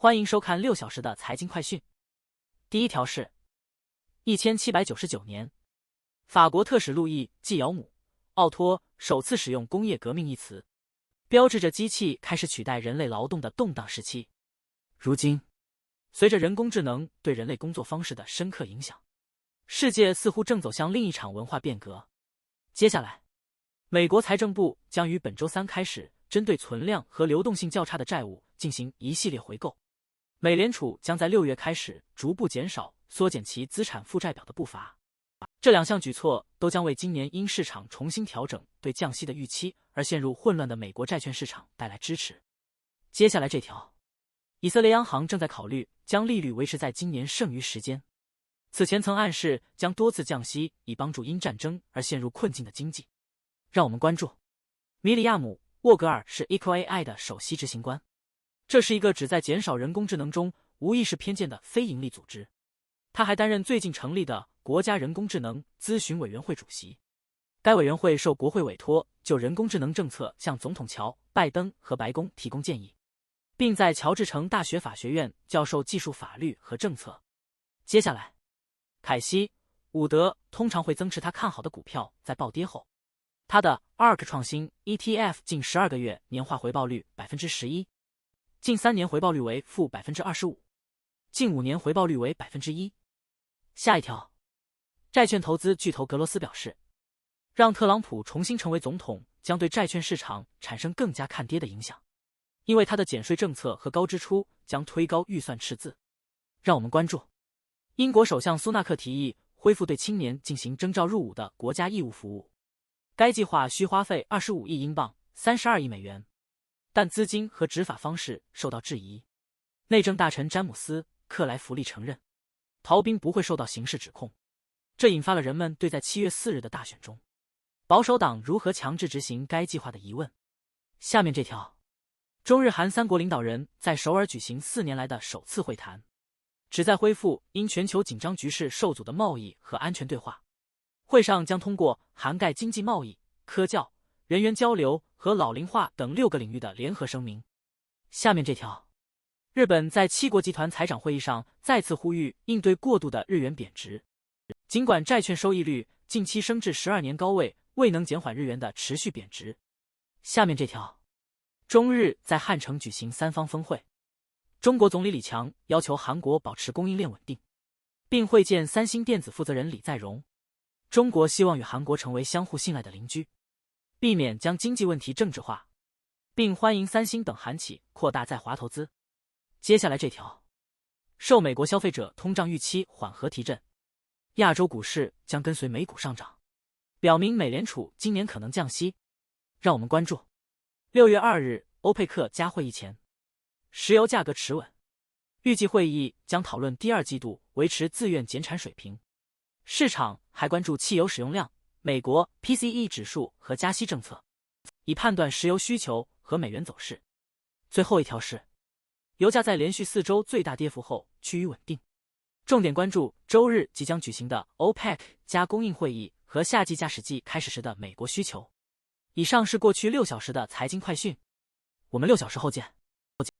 欢迎收看6小时的财经快讯。第一条是1799年，法国特使路易·季尧姆·奥托首次使用工业革命一词，标志着机器开始取代人类劳动的动荡时期。如今，随着人工智能对人类工作方式的深刻影响，世界似乎正走向另一场文化变革。接下来，美国财政部将于本周3开始针对存量和流动性较差的债务进行一系列回购。美联储将在6月开始逐步缩减其资产负债表的步伐。这两项举措都将为今年因市场重新调整对降息的预期而陷入混乱的美国债券市场带来支持。接下来这条，以色列央行正在考虑将利率维持在今年剩余时间。此前曾暗示将多次降息以帮助因战争而陷入困境的经济。让我们关注米里亚姆·沃格尔是 EcoAI 的首席执行官。这是一个旨在减少人工智能中无意识偏见的非营利组织。他还担任最近成立的国家人工智能咨询委员会主席。该委员会受国会委托，就人工智能政策向总统乔·拜登和白宫提供建议，并在乔治城大学法学院教授技术法律和政策。接下来，凯西·伍德通常会增持他看好的股票在暴跌后。他的 ARK 创新 ETF 近12个月年化回报率 11%， 近3年回报率为负 25%， 近5年回报率为 1%。 下一条，债券投资巨头格罗斯表示，让特朗普重新成为总统将对债券市场产生更加看跌的影响，因为他的减税政策和高支出将推高预算赤字。让我们关注英国首相苏纳克提议恢复对青年进行征召入伍的国家义务服务。该计划需花费25亿英镑，32亿美元，但资金和执法方式受到质疑。内政大臣詹姆斯·克莱弗利承认，逃兵不会受到刑事指控。这引发了人们对在7月4日的大选中，保守党如何强制执行该计划的疑问。下面这条，中日韩3国领导人在首尔举行4年来的首次会谈，旨在恢复因全球紧张局势受阻的贸易和安全对话。会上将通过涵盖经济贸易、科教、人员交流和老龄化等6个领域的联合声明。下面这条，日本在7国集团财长会议上再次呼吁应对过度的日元贬值。尽管债券收益率近期升至12年高位，未能减缓日元的持续贬值。下面这条，中日在汉城举行3方峰会，中国总理李强要求韩国保持供应链稳定，并会见三星电子负责人李在镕。中国希望与韩国成为相互信赖的邻居，避免将经济问题政治化，并欢迎三星等韩企扩大在华投资。接下来这条，受美国消费者通胀预期缓和提振，亚洲股市将跟随美股上涨，表明美联储今年可能降息。让我们关注6月2日欧佩克加会议前，石油价格持稳，预计会议将讨论第2季度维持自愿减产水平。市场还关注汽油使用量、美国 PCE 指数和加息政策，以判断石油需求和美元走势。最后一条是，油价在连续4周最大跌幅后趋于稳定。重点关注周日即将举行的 OPEC 加供应会议和夏季驾驶季开始时的美国需求。以上是过去6小时的财经快讯，我们6小时后见。